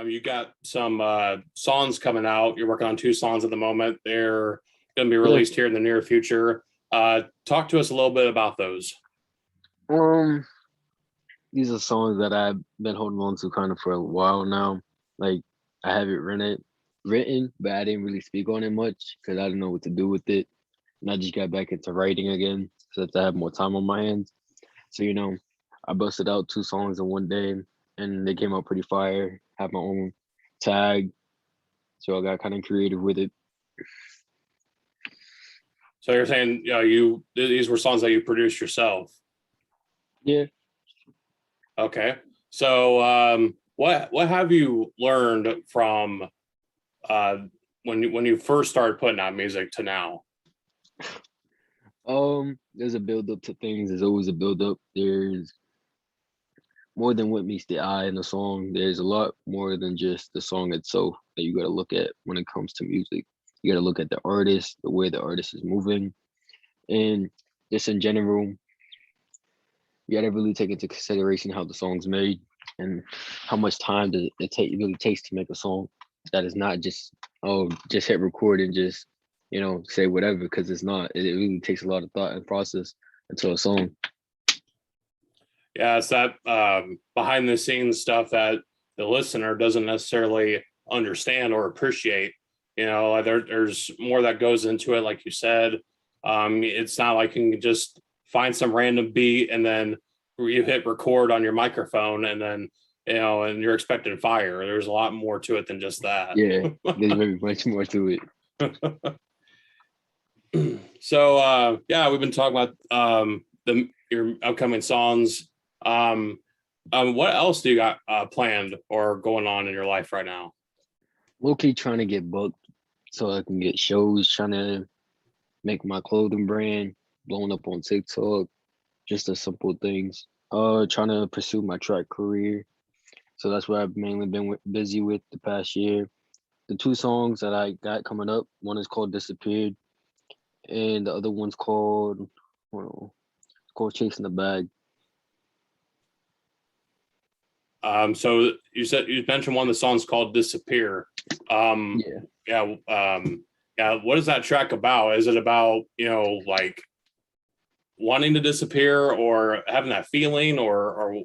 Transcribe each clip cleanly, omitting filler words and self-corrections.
You got some songs coming out. You're working on two songs at the moment. They're going to be Yeah. released here in the near future. Talk to us a little bit about those. Um, these are songs that I've been holding on to kind of for a while now. Like I have it written, but I didn't really speak on it much because I didn't know what to do with it. And I just got back into writing again since I have more time on my hands. So I busted out two songs in one day, and they came out pretty fire. Have my own tag, so I got kind of creative with it. So you're saying these were songs that you produced yourself. Yeah. Okay. So what have you learned from when you first started putting out music to now? There's a build up to things. There's always a build up. There's more than what meets the eye in the song. There's a lot more than just the song itself that you got to look at when it comes to music. You got to look at the artist, the way the artist is moving, and just in general, you got to really take into consideration how the song's made and how much time does it really takes to make a song. That is not just just hit record and just say whatever, because it's not. It really takes a lot of thought and process into a song. Yeah, it's that behind the scenes stuff that the listener doesn't necessarily understand or appreciate. There's more that goes into it, like you said. It's not like you can just find some random beat and then you hit record on your microphone and then and you're expecting fire. There's a lot more to it than just that. Yeah, there's very much more to it. So we've been talking about your upcoming songs. What else do you got planned or going on in your life right now? Low-key trying to get booked so I can get shows, trying to make my clothing brand, blowing up on TikTok, just the simple things. Trying to pursue my track career. So that's what I've mainly been busy with the past year. The two songs that I got coming up, one is called Disappeared, and the other one's called Chasing the Bag. So you mentioned one of the songs called Disappear. Yeah. What is that track about? Is it about, like wanting to disappear or having that feeling or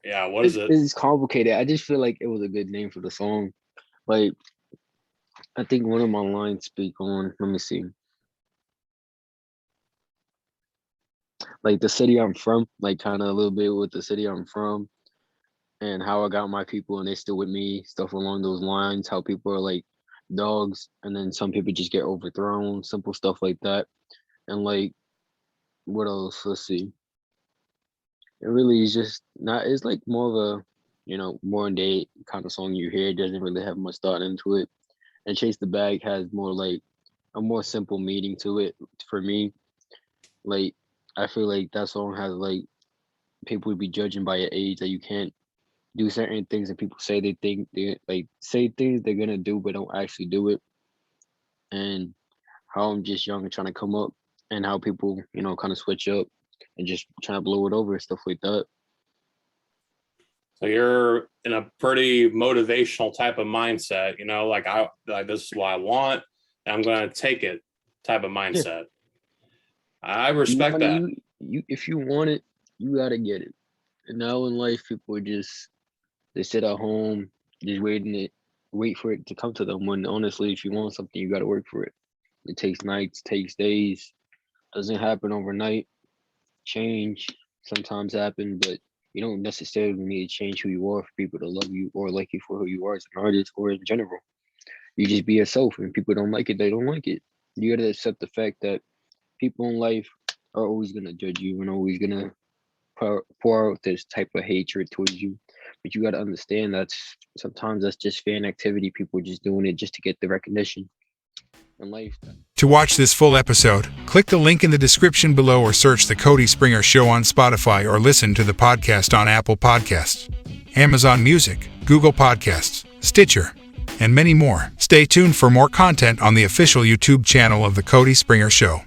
what is it? It's complicated. I just feel like it was a good name for the song. Like, I think one of my lines speak on, let me see. Like the city I'm from, like kind of a little bit with the city I'm from and how I got my people and they still with me, stuff along those lines, how people are like dogs and then some people just get overthrown, simple stuff like that. And like, what else? Let's see. It really is just not, it's like more of a, modern day kind of song you hear. It doesn't really have much thought into it. And Chase the Bag has more like a more simple meaning to it for me. Like, I feel like that song has like, people would be judging by your age that you can't do certain things that people say they think they like say things they're gonna do but don't actually do it. And how I'm just young and trying to come up and how people, kind of switch up and just trying to blow it over and stuff like that. So you're in a pretty motivational type of mindset, like this is what I want and I'm gonna take it type of mindset. Yeah. I respect that. You if you want it, you gotta get it. And now in life people they sit at home just wait for it to come to them, when honestly if you want something you gotta work for it. It takes nights, takes days, doesn't happen overnight. Change sometimes happen, but you don't necessarily need to change who you are for people to love you or like you for who you are as an artist or in general. You just be yourself, and people don't like it, they don't like it. You gotta accept the fact that people in life are always gonna judge you and always gonna pour out this type of hatred towards you. But you gotta understand that sometimes that's just fan activity, people just doing it just to get the recognition in life. To watch this full episode, click the link in the description below or search The Cody Springer Show on Spotify or listen to the podcast on Apple Podcasts, Amazon Music, Google Podcasts, Stitcher, and many more. Stay tuned for more content on the official YouTube channel of The Cody Springer Show.